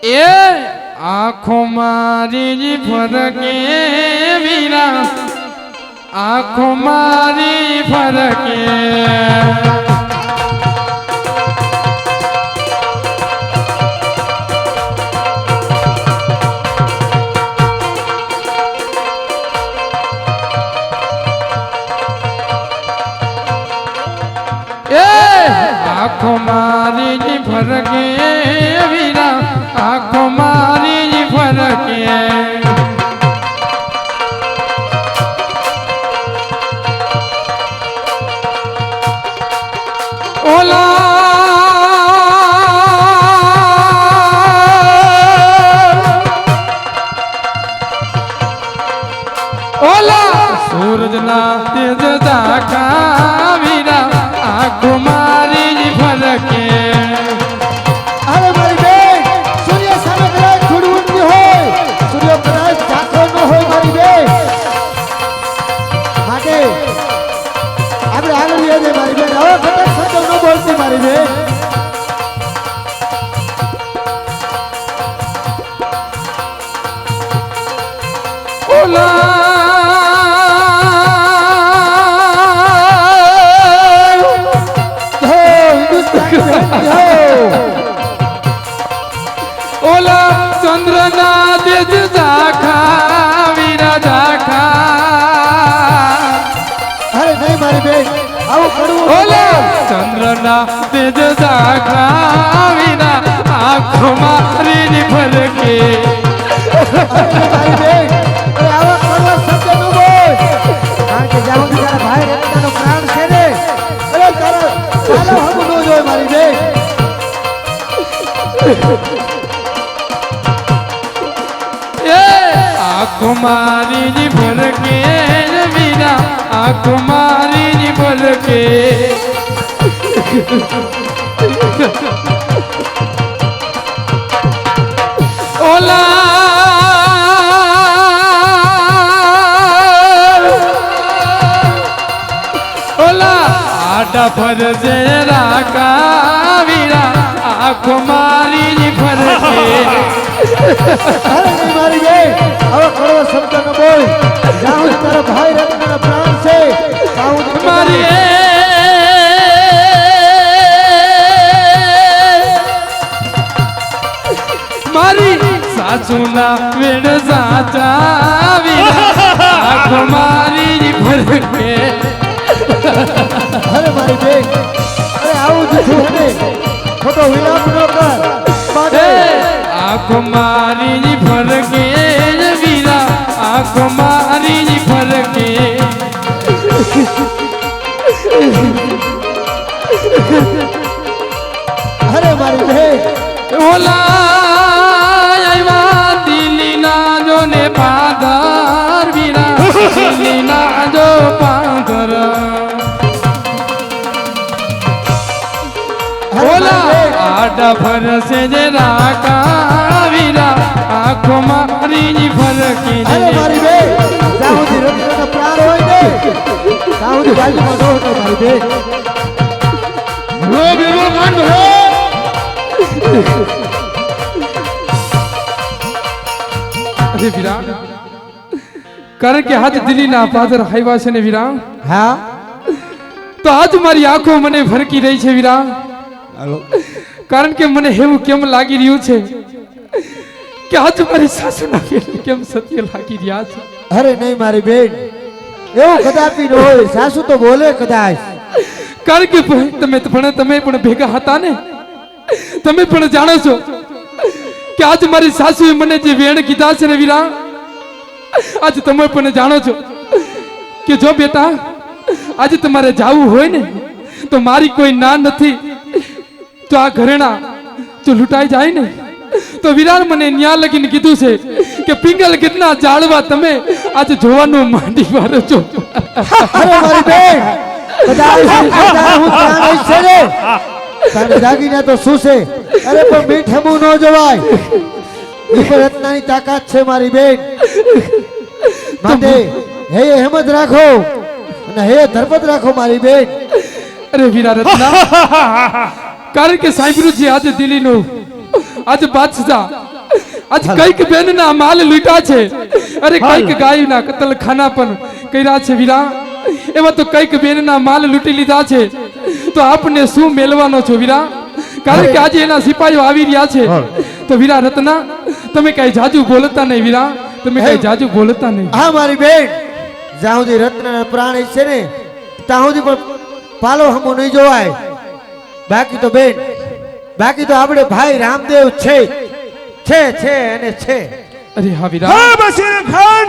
એ આંખો મારી ફરકે વીરા આંખો મારી ફરકે आँखों मारी फरके वीरा आँखों मारी फरके ओला ओला सूरज ना तेज दाखा वीरा आँखों मारी फरके अरे मारी बेन सूर्य साમે કદાચ થોડું ઊંચું હોય સૂર્ય કદાચ ઝાંખો ન હોય મારી બેન માટે આપણે આગળ લઈએ છે મારી બેન હવે કદાચ સજ્જન ન બોલતી મારી બેન ओला ओला चंद्र ना तेज दाखा वीरा दाखा अरे नहीं मारी बेन आओ करूं ओला चंद्र ना तेज दाखा वीरा आँखों मारी फरके मारी बेन अरे आवा કરવા શબ્દ ન બોલ કારણ કે જાઉં તારા ભાઈ રત્નાનો પ્રાણ છે રે અરે તારા ચાલો હમ ન જોય મારી બેન आँखों मारी फरके वीरा आँखों मारी फरके ओला ओला आटा फर जे राका वीरा आँखों मारी फरके अरे नहीं मारी बेन હવે કડવો શબ્દ ન બોલ જાઉં તારા ભાઈ રત્નના પ્રાણ છે જાઉં મારી મારી સાસુના વેણ સાચા વીરા આંખો મારી ફરકે અરે મારી બેન અરે આવું દીધું હને ખોટો વિલાપ ન કર માટે आँखों मारी फरके वीरा आँखों मारी फरके अरे मारी बेन ओला आयवा दिल्ली ना जो ने पादर वीरा दिल्ली ना जो पादर ओला आटा फर से जे राका वीरा आँखों मारी फरके अरे मारी बेन જાઉં દી રત્નનો પ્રાણ હોય ને જાઉં દી બાજુમાં રહો તો મારી બેન રો બેરો કાંડ હે अरे वीरा कारण के हाथ दिल्ली ना पादर हाईवा से ने वीरा હા तो आज मारी आंखों मने भरकी रही छे वीरा હાલો कारण के मने हेવું કેમ લાગી રહ્યું છે કે આજ મારી સાસુ ના કેમ સત્ય લાગી રહ્યા છે અરે નહીં મારી બેન એવું કદાપી ન હોય સાસુ તો બોલે કદાચ કારણ કે તમે પણ ભેગા હતા ને તમે પણ જાણો છો કે આજ મારી સાસુએ મને જે વેણ કીધા છે ને વીરા આજ તમે પણ જાણો છો કે જો બેટા આજે તમારે જાવું હોય ને તો મારી કોઈ ના નથી તો આ ઘરેણા જો લૂંટાઈ જાય ને તો વિરાર મને ન્યા લગીને કીધું છે કે પિંગલ ગીરના જાળવા તમે આજે જોવાનું માંડી વાળો છો અરે મારી બેન કદાચ હું ત્યાં નહીં છે રે તારે જાગીને તો શું છે અરે પણ મીઠમું ન જવાય ઈ રત્નાની તાકાત છે મારી બેન માટે હે હિંમત રાખો અને હે ધરપત રાખો મારી બેન અરે વીરા રત્ના કારણ કે સાંભળ્યું છે આજે દિલ્હીનો આજે બાદશાહ આજ કઈક બેનના માલ લૂંટા છે, અરે કઈક ગાયના કતલખાના પણ કર્યા છે વીરા. એવા તો કઈક બેનના માલ લૂંટી લીધા છે, તો આપને શું મેળવાનો છો વીરા? કારણ કે આજે એના સિપાહીઓ આવી રહ્યા છે. તો વીરા રત્ના, તમે કઈ જાજુ બોલતા નહીં વીરા, તમે કઈ જાજુ બોલતા નહીં. હા મારી બેન, જ્યાં સુધી રત્નના પ્રાણ છે ને ત્યાં સુધી પણ પાલો હમો નહીં જોવાય. બાકી તો બેન, બાકી તો આપણે ભાઈ રામદેવ છે અને છે. અરે હા વીરા. હા બશીર ખાન,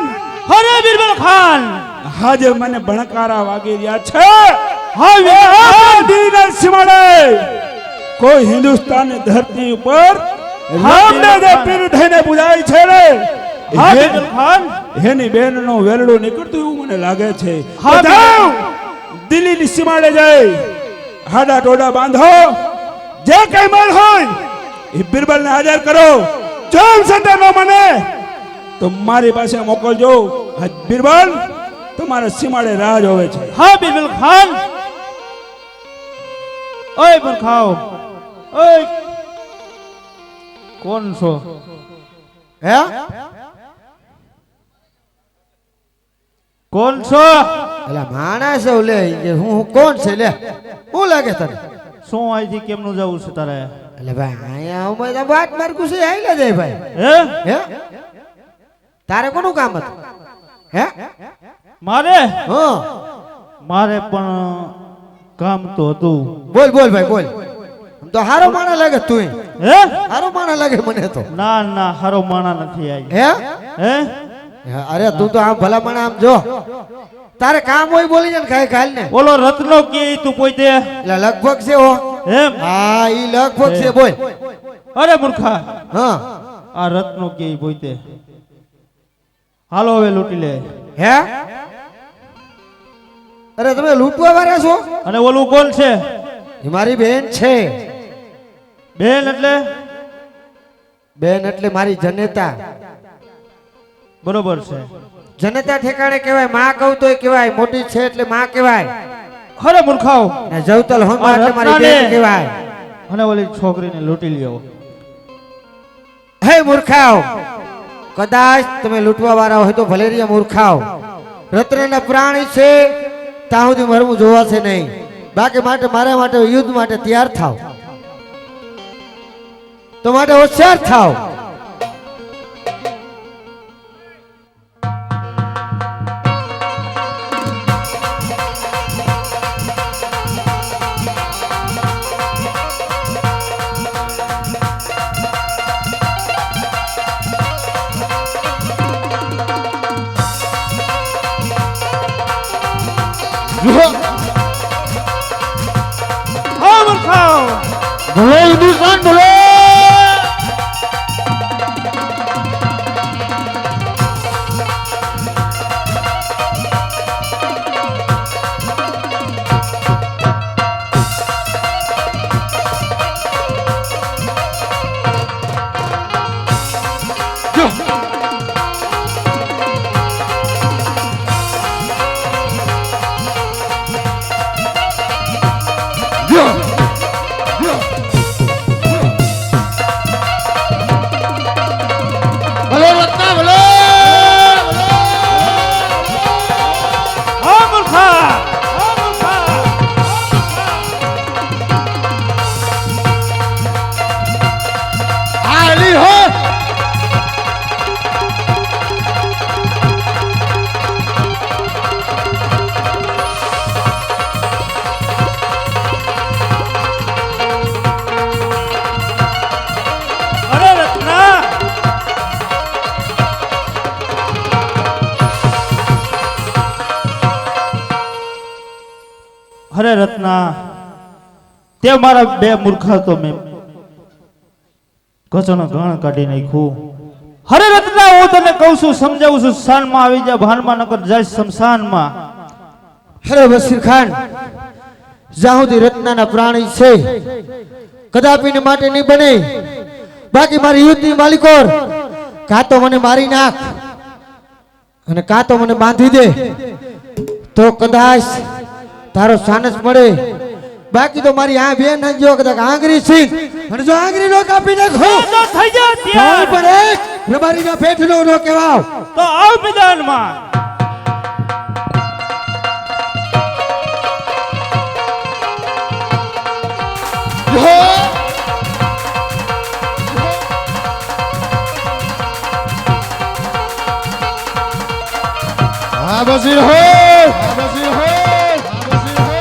અરે બિરબલ ખાન, આજે મને ભણકારા વાગી રહ્યા છે. હા દીના સિમાડે કોઈ હિન્દુસ્તાનની ધરતી ઉપર રામને જે પીર થઈને પૂજાય છે રે, હા બિરબલ ખાન, એની બેનનો વેરડું નીકળતું એવું મને લાગે છે. હા, જાઓ દિલ્હીની સીમાડે જઈ હાડા ટોડા બાંધો, જે કઈ માલ હોય એ બિરબલને હાજર કરો. જો સત્ય ન મને તો મારી પાસે મોકલજો. આજ બિરબલ તમારા સીમાડે રાહ જોવે છે. હા બિરબલ ખાન. ઓય પણ ખાઓ, ઓય કોણ છો? હે કોણ છો? એટલે માણસ છે લે, હું કોણ છે લે? શું લાગે તને? શું અહીંથી કેમનું જવું છે તારે? એટલે ભાઈ અહીંયા હું તો વાત માર કુસી આઈલા જાય ભાઈ. હે હે તારે કોનું કામ હતું? હે મારે હા મારે પણ કામ તો હતું. બોલ બોલ ભાઈ બોલ. આમ તો હારો માણા લાગે તું. હે હારો માણા લાગે મને તો. ના ના, હારો માણા નથી આજ. હે હે અરે તું તો આમ ભલા માણા આમ જો. તારે કામ હોય બોલી જાય ને ખાઈ ખાલ ને. ઓલો રત્નો કે તું પોતે એટલે લગભગ છે હો. એમ? હા ઈ લગભગ છે બોલ. અરે મૂર્ખા, હા આ રત્નો કે પોતે. હાલો હવે લૂંટી લે. હે અરે તમે લૂંટવા વાળા છો? અને ઓલું કોણ છે? એ મારી બેન છે. બેન એટલે? બેન એટલે મારી જનેતા. બરોબર છે. જનતા ઠેકાણે કહેવાય, માં કહું તોય કહેવાય, મોટી છે એટલે માં કહેવાય. અરે મૂર્ખાઓ, ને જવતલ હોમા એટલે મારી બેન કહેવાય. અને ઓલી છોકરીને લૂંટી લ્યો. હે મૂર્ખાઓ, કદાચ તમે લૂંટવા વાળા હોય તો ભલે રહ્યા મૂર્ખાઓ. રત્નના પ્રાણી છે ત્યાં સુધી મરવું જોવાશે નહીં. બાકી માટે મારા માટે યુદ્ધ માટે તૈયાર થાવ. તો માટે હોશિયાર થાવ. હા મૂર્ખાઓ, ભલે હિન્દુસ્તાન ભલે. ભલે રત્ના ભલે. હા મૂર્ખા, હા મૂર્ખા. આલી હો. અરે રત્ના, અરે રત્ના, તે મારા બે મૂર્ખા તો મેં કચનો ગણ કાઢી નાખ્યું. હરે રત્ના, હું તને કહું છું, સમજાવું છું, શાનમાં આવી જા, ભાનમાં નકર જાય શમશાનમાં. અરે બશીર ખાન, જ્યાં સુધી રત્નાના પ્રાણી છે કદાપી ને માટે નહીં બને. બાકી મારી યુદ્ધની માલિકોર કાં તો મને મારી નાખ અને કાં તો મને બાંધી દે, તો કદાચ તારો સાનસ મળે. બાકી તો મારી આ બેન જો કદાચ આંગળી છે અને જો આંગળી નો કાપી નાખો તો થઈ જા ત્યાં. પણ એક રબારીના પેટનો નો કહેવાવ. તો આવ મેદાનમાં. હા વઝીર હો, હા વઝીર હો, હા વઝીર હો.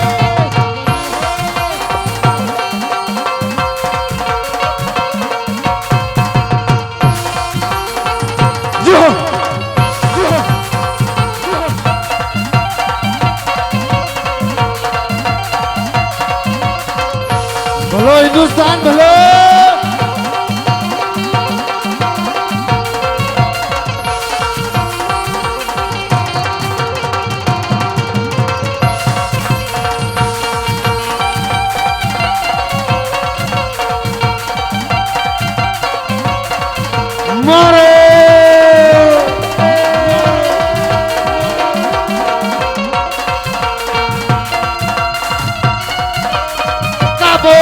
ભલો હિન્દુસ્તાન ભલો. મારે કાબો.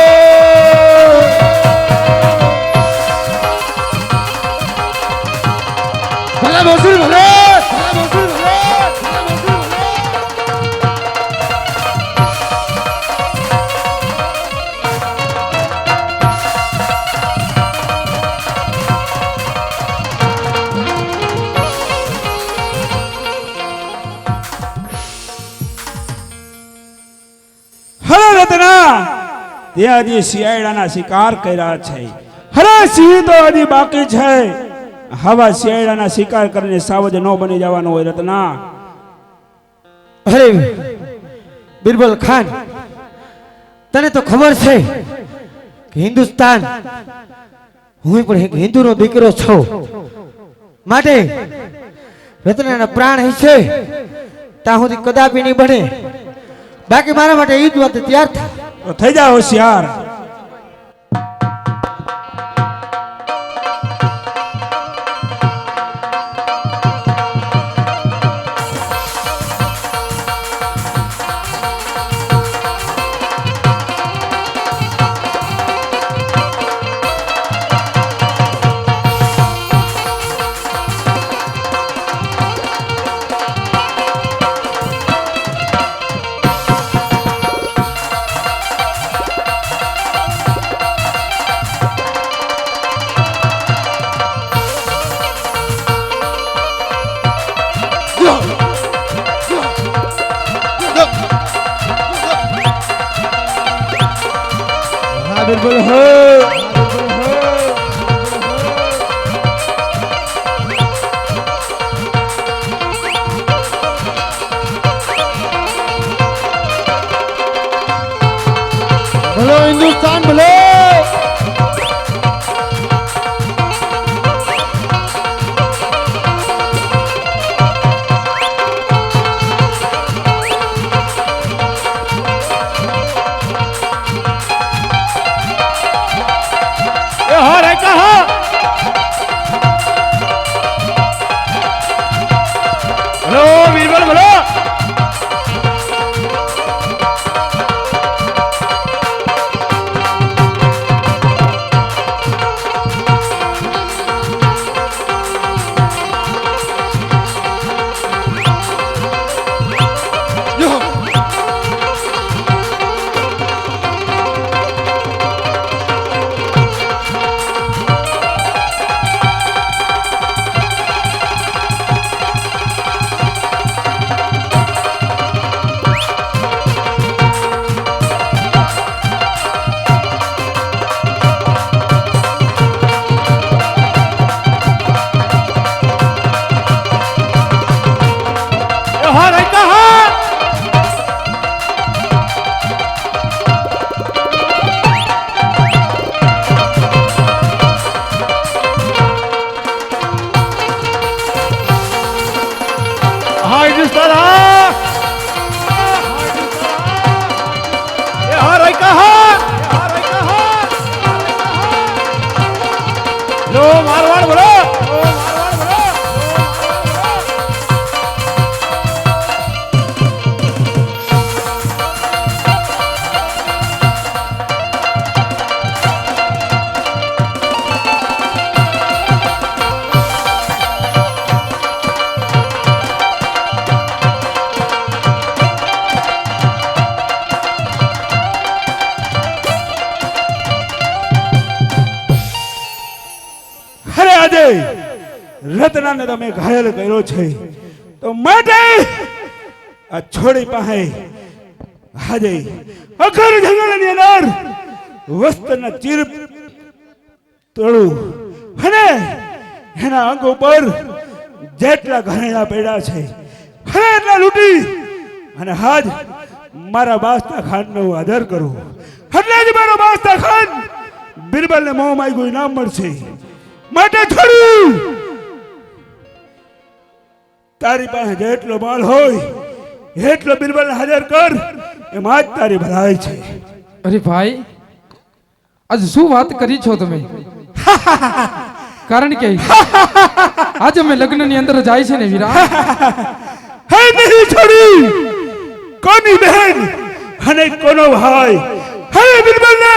ભલે મજૂર ભલે, ભલે મજૂર ભલે, ભલે મજૂર ભલે. હરે રત્ના તે હજી શિયાળાના શિકાર કર્યા છે. હરે સિંહ તો હજી બાકી છે. હવા શિયાળાના શિકાર કરીને સાવજ ન બની જવાનો હોય રત્ના. અરે બિરબલ ખાન, તને તો ખબર છે કે હિન્દુસ્તાન, હું પણ એક હિન્દુનો દીકરો છું, માટે રત્નાના પ્રાણ હશે ત્યાં સુધી કદાપી નહીં બને. બાકી મારા માટે ઈ જ વાત તૈયાર થાય. તો થઈ જા હોશિયાર. હા બિલકુલ હો. ભલો હિન્દુસ્તાન ભલો. એ હો રે કહો. હલો બીરબલ બોલો. આજે રત્નાને તમે ઘાયલ કર્યો છે તો માટે આ છોડી પાસે આજે અખર જંગલની અંદર વસ્ત્રના ચીર તોડું અને એના અંગ ઉપર જેટલા ઘરેણા પડ્યા છે હવે એટલા લૂંટી અને હાજ મારા બાસ્તા ખાનનો આદર કરું એટલે જ મારો બાસ્તા ખાન બિરબલને મોં માગ્યું ઇનામ મળશે માટે છોડ્યું તારી પાસે જેટલો માલ હોય એટલો બિરબલને હાજર કર એમાં જ તારી ભલાઈ છે. અરે ભાઈ આજ શું વાત કરી છો તમે? કારણ કે આજે અમે લગ્નની અંદર જાય છે ને વીરા. હે નહીં છોડી કોની બહેન અને કોનો ભાઈ હે બિરબલને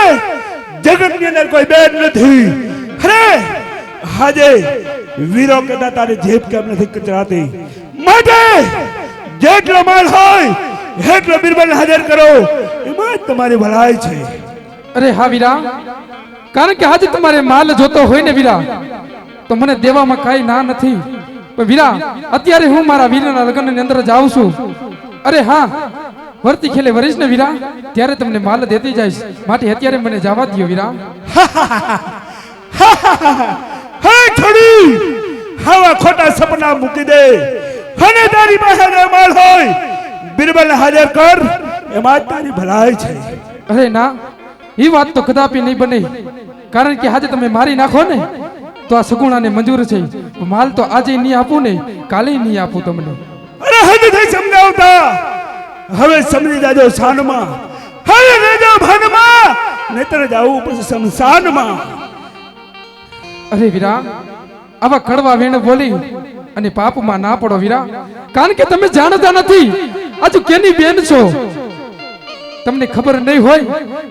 જગતની અંદર કોઈ બેન નથી. અરે આજે વીરો કદા તારી જીભ કેમ નથી કચરાતી માટે જેટલો માલ હોય એટલો બિરબલને હાજર કરો એમાં જ તમારી ભલાઈ છે. અરે હા વીરા, કારણ કે આજે તમારે માલ જોતો હોય ને વીરા તો મને દેવામાં કાંઈ ના નથી. પણ વીરા અત્યારે હું મારા વીરના લગ્નની અંદર જાઉં છું. અરે હા, વર્તી ખેલે વરીશ ને વીરા ત્યારે તમને માલ દેતી જઈશ. માટે અત્યારે મને જવા દો વીરા. હે છોડી હવા ખોટા સપના મૂકી દે અને તારી પાસે જે માલ હોય બિરબલને હાજર કર એમાં જ તારી ભલાઈ છે. અરે ના, એ વાત તો કદાપી નહીં બને. કારણ કે આજે તમે મારી નાખો ને તો આ સગુણાને મંજૂર છે. માલ તો આજે નહીં આપું ને કાલે નહીં આપું તમને. અરે હદ થઈ સમજાવતા હવે સમજી જાજો શાનમાં હવે રેજો ભાનમાં નહીતર જાવું પછી શમશાનમાં. અરે વીરા આવા કડવા વેણ બોલી અને પાપમાં ના પડો વીરા. કારણ કે તમે જાણતા નથી આજુ કેની બેન છો. તમને ખબર નહીં હોય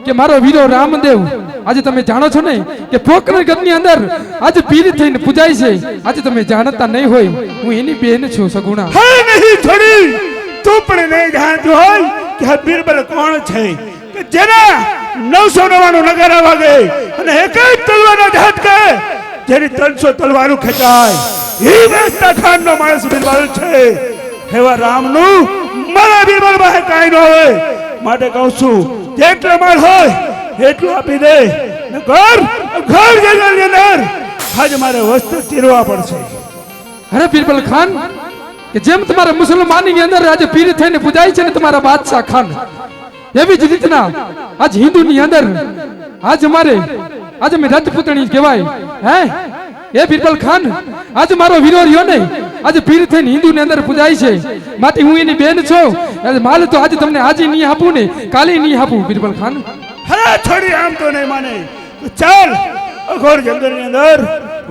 કે મારો વીરો રામદેવ આજે તમે જાણો છો ને કે પોકરગઢની અંદર આજે પીર થઈને પૂજાય છે. આજે તમે જાણતા નહીં હોય હું એની બેન છું સગુણા. હે નહીં છોડી તું પણ નહીં જાણતો હોય કે આ બિરબલ કોણ છે કે જેના 999 નગારા વાગે અને એક જ તલવારનો ઝટકે જેની 300 તલવારો ખેંચાય એ વેસ્તા ખાનનો માણસ બિરબલ છે. એવા રામનું મારા બિરબલ પાસે કાંઈ ન હોય માટે કહું છું જેટલો માલ હોય એટલું આપી દે ને ઘર જંગલની અંદર આજ મારે વસ્ત્ર ચીરવા પડશે. અરે બિરબલ ખાન કે જેમ તમારા મુસલમાનની અંદર આજે પીર થઈને પૂજાય છે ને તમારા બાદશાહ ખાન એવી જ રીતના આજ હિન્દુની અંદર આજ અમારે આજે મેં રાજપૂતણી કહેવાય. હે એ બિરબલ ખાન આજ મારો વીરો રહ્યો ને આજે પીર થઈને હિન્દુની અંદર પૂજાય છે. માટે હું એની બેન છું. માલ તો આજે તમને આજે નહીં આપું ને કાલે નહીં આપું બિરબલ ખાન. હરે છોડી આમ તો નહીં માને તો ચાલ અઘોર જંગલની અંદર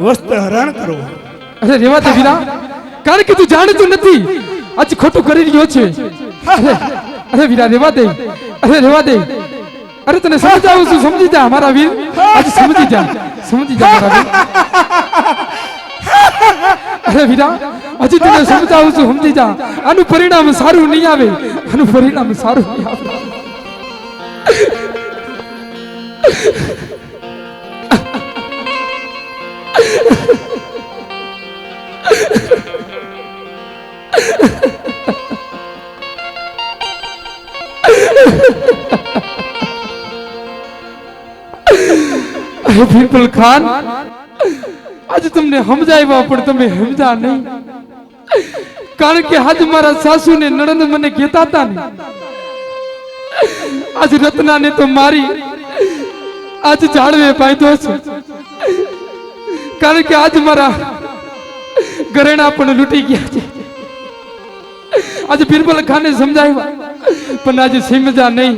વસ્ત્ર હરણ કરો. અરે રેવા દે વીરા, કારણ કે તું જાણતું નથી આજ ખોટું કરી રહ્યો છે. અરે વીરા રેવા દે, અરે રેવા દે. અરે તને સમજાવું છું, સમજી જા મારા વીર. આજે સમજી જા મારા વીર. અરે વીરા હજી તને સમજાવું છું, સમજી જા. આનું પરિણામ સારું નહીં આવે, આનું પરિણામ સારું નહીં આવે. બિરબલ ખાન આજે તમને સમજાવ્યા પણ તમે સમજા નહીં. કારણ કે આજ મારા સાસુ ને નણંદ મને કહેતા હતા ને આજ રત્ના ને તો મારી આજ ઝાડવે બાંધ્યો છે. કારણ કે આજ મારા ઘરેણા પણ લૂંટી ગયા છે. આજે બિરબલ ખાને સમજાવ્યા પણ આજે સમજા નહીં.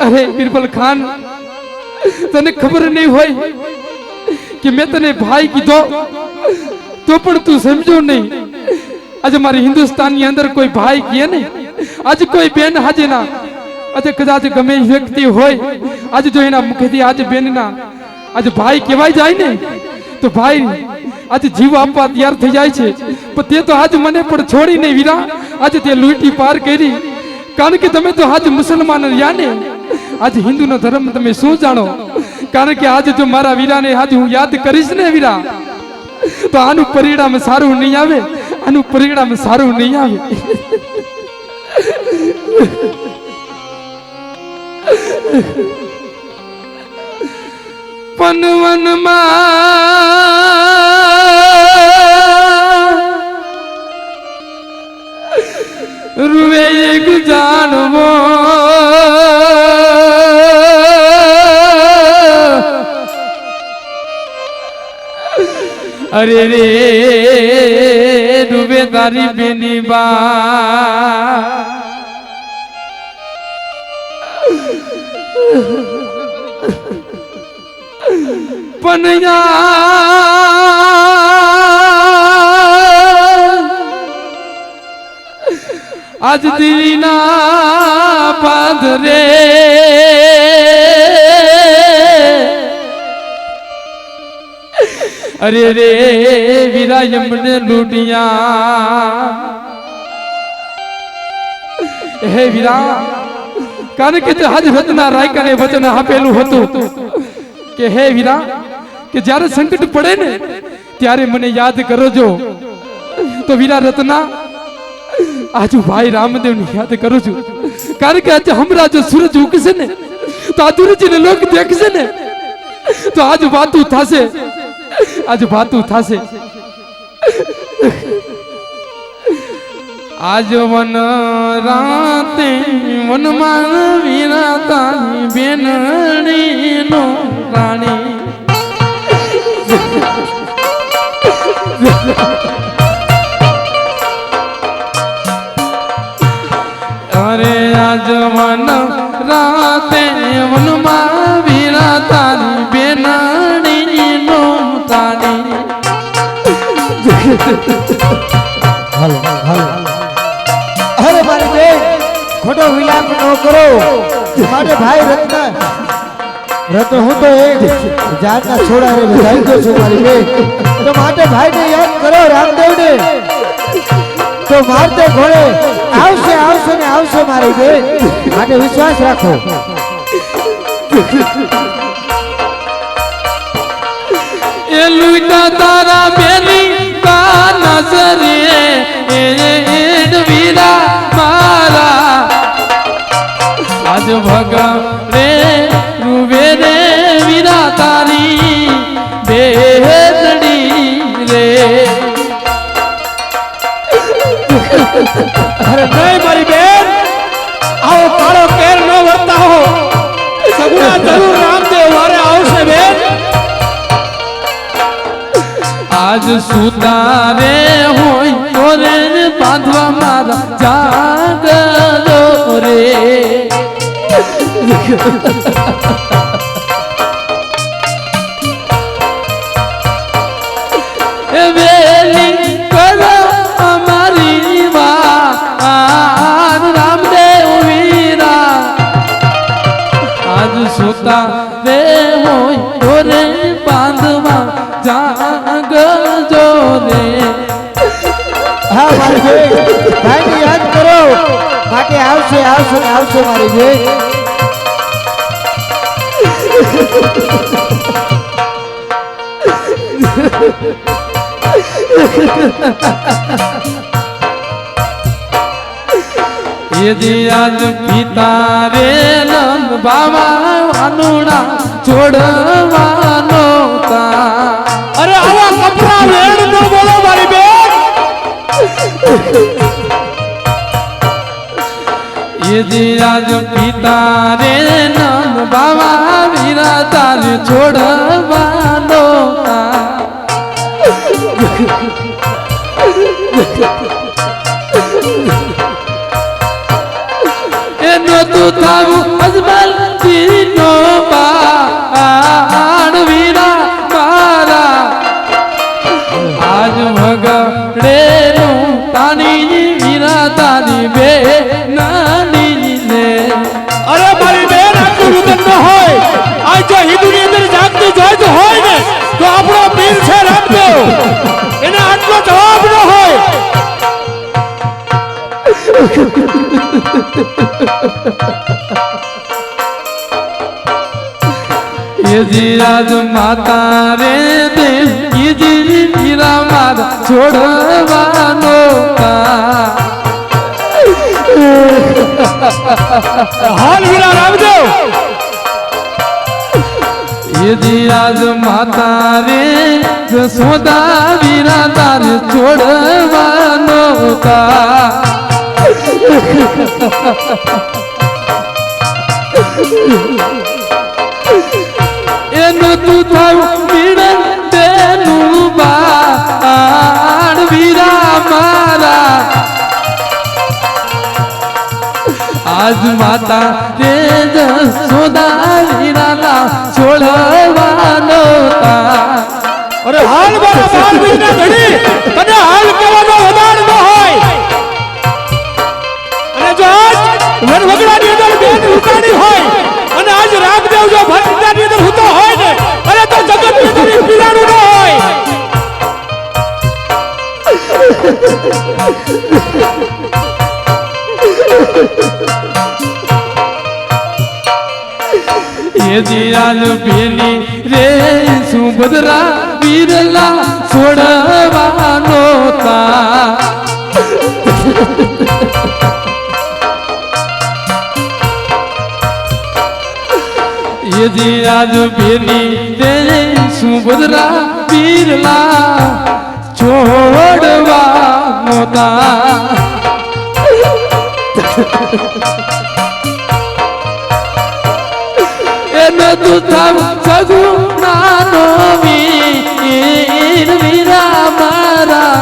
અરે બિરબલ ખાન તને ખબર નહીં હોય કે મેં તને ભાઈ કીધો તો પણ તું સમજો નહીં. આજે મારી હિન્દુસ્તાનની અંદર કોઈ ભાઈ કહે ને આજે કોઈ બેન હાજે ના આજે કદાચ ગમે એ વ્યક્તિ હોય આજે જો એના મુખેથી આજે બેનના આજે ભાઈ કહેવાય જાય ને તો ભાઈ આજે જીવ આપવા તૈયાર થઈ જાય છે. પણ તે તો આજે મને પણ છોડી નહીં વીરા. આજે તે લૂંટી પાર કરી. કારણ કે તમે તો આજે મુસલમાન રહ્યા ને આજે હિન્દુનો ધર્મ તમે શું જાણો કારણ કે આજે જો મારા વીરાને આજે હું યાદ કરીશ ને વીરા, તો આનું પરિણામ સારું નહીં આવે, આનું પરિણામ સારું નહીં આવે. પનવનમાં રૂવે એક જાણવો અરે રે ડૂબે તારી બેની બા પણ આજ દિલના પાદરે અરે રે વીરા યમને લૂટિયા. હે વીરા, કારણ કે આજ રત્ના રાયકાને વચન આપેલું હતું કે હે વીરા, કે જ્યારે સંકટ પડે ને ત્યારે મને યાદ કરજો. તો વીરા રત્ના આજુ ભાઈ રામદેવને યાદ કરું છું, કારણ કે આજે હમણાં જો સૂરજ ઉગશે ને તો આ દુરજીને લોક દેખશે ને તો આજ વાતું થશે, આજ વાતું થશે. આજ વન રાતે વનમાં વીરા તારી બેનડી નો રાણી અરે આજ વન રાતે વનમાં વીરા તારી બેનડી નો તારી. હાલો હાલો. અરે મારી બેન, ખોટો વિલાપ ન કરો. મારે ભાઈ રત્ન હું તો એક જાતના છોડા રે બધાઈ ગયો છું મારી બેન. તો માટે ભાઈને યાદ કરો, રામદેવને. તો મારતે ઘોડે આવશે આવશે ને આવશે મારી બેન, માટે વિશ્વાસ રાખો. એ લૂટા તારા બેની કા નજરે એ વીરા મારા આજ ભગવે રૂવે રે વીરા તારી બેદડી રે. અરે નહીં મારી બેન, આવો કાળો કેર ન વર્તાવો. સગુણા જરૂર રામદેવ વારે આવશે બેન. આજ સુતારે હોય તો રે બાંધવા મારા જાગજો રે. એ વેલી કરો અમારી વાત રામદેવ વીરા, આજ સુતારે હોય તો રે બાંધવા જાગજો રે. હા મારી બેન, ભાઈને યાદ કરો, માટે આવશે આવશે ને આવશે મારી બેન. યદી આજ પિતા રે નંદ બાબા અનુણા છોડવાનો તા. અરે આવા કપરા વેણ ન બોલો મારી બેન. યદી આજ પિતા રે નંદ બાબા વીરા તારે છોડવાનો તા. એનો તું થાવું અજમલ તીનો બાણ વીરા મારા આજ ભગડે નું તાણી વીરા તારી બે નાની ને. અરે મારી બેન, આટલું રુદન ન હોય. આ જો હિન્દુની અંદર જાગતી જોઈ હોય ને તો આપણો પીર છે રામદેવ, એને આટલો જવાબ ન હોય. યજીરાજ માતા રે દે યજી વીરા મારા છોડવાનો હાલ વીરા રામદેવ યજીરાજ માતા રે જસોદા વીરા તાર છોડવાનો એનું તું થાવ મીણ તેનું બાણ વીરા મારા આજ માતા રે જસોદા વીરાના છોડવાનો અરે હાલ મારા બાળ બીજના ધણી તને હાલ કહેવાનો વધાર ન હોય અને જો આજ વનવગડાની અંદર બેન ઉતારી હોય અને આજ રામદેવ જો ભટકાની અંદર હુતો હોય ને અરે તો જગતની અંદર પીરાણું ન હોય યજીરાજ બેની રે સુભદ્રા વીરલા છોડવાનો યજીરાજ બેની રે સુભદ્રા વીરલા છોડવાનો એનો તું થાવ સગુણાનો વીર વીરા મારા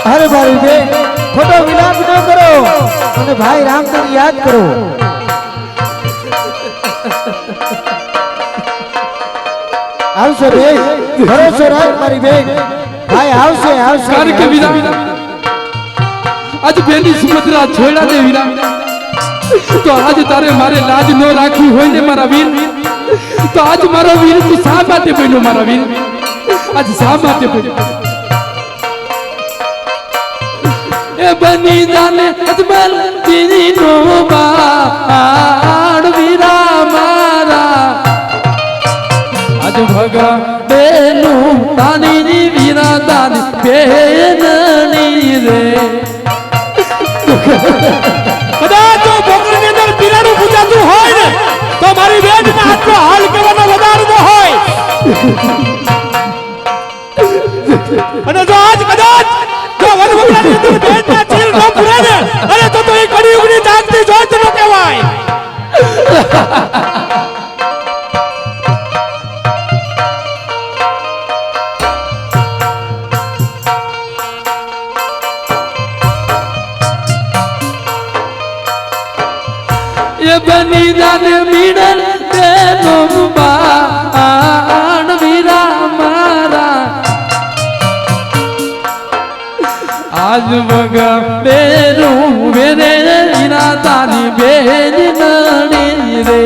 અરે મારી બેન ખોટો વિલાપ ન કરો અને ભાઈ રામચંદ્ર યાદ કરો. આવશે બેન, ભરોસો રાખ મારી બેન, ભાઈ આવશે આવશે. કારણ કે વીરા આજ બેની સુભદ્રા છોડા દે વીરા તો આજ તારે મારે લાજ ન રાખવી હોય ને મારા વીર તો આજ મારો વીર તું શા માટે બન્યો મારા વીર આજ શા માટે બન્યો એ બની જાને અજમલ તેરી નો બાણ વીરા મારા આજ ભગા બેનું તાની વીરા તાની બેનની રે કદાચ જો બોકરની અંદર પીરાણું પૂજાતું હોય ને તો મારી બેનના હાથનો હાલ કહેવાનો વધાર ન હોય અને જો આજ કદાચ જો વનવગડાની અંદર બેનના ચીલ ન પૂરે ને અરે તો એ કળિયુગની જાગતી જોત ન કહેવાય. એ બની જાને મીડલ તેનો બાણ વીરા મારા આજ વગા બેરું વેરે વીરા તારી બેન નણી રે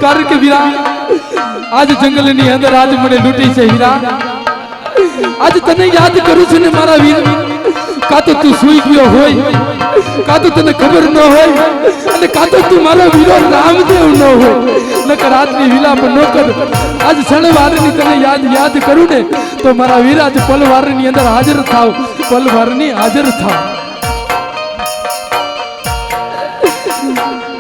કારણ કે વીરા આજ જંગલની અંદર આજ મને લૂંટી છે હીરા આજ તને યાદ કરું છું ને મારા વીર કાં તો તું સૂઈ ગયો હોય કાં તો તને ખબર ન હોય અને કાં તો તું મારો વીરો રામદેવ ન હોય નકર રાતની વિલાપ ન કર આજ શણવારની તને યાદ કરું ને તો મારા વીર આજ પલવારની અંદર હાજર થાવ પલવારની હાજર થાવ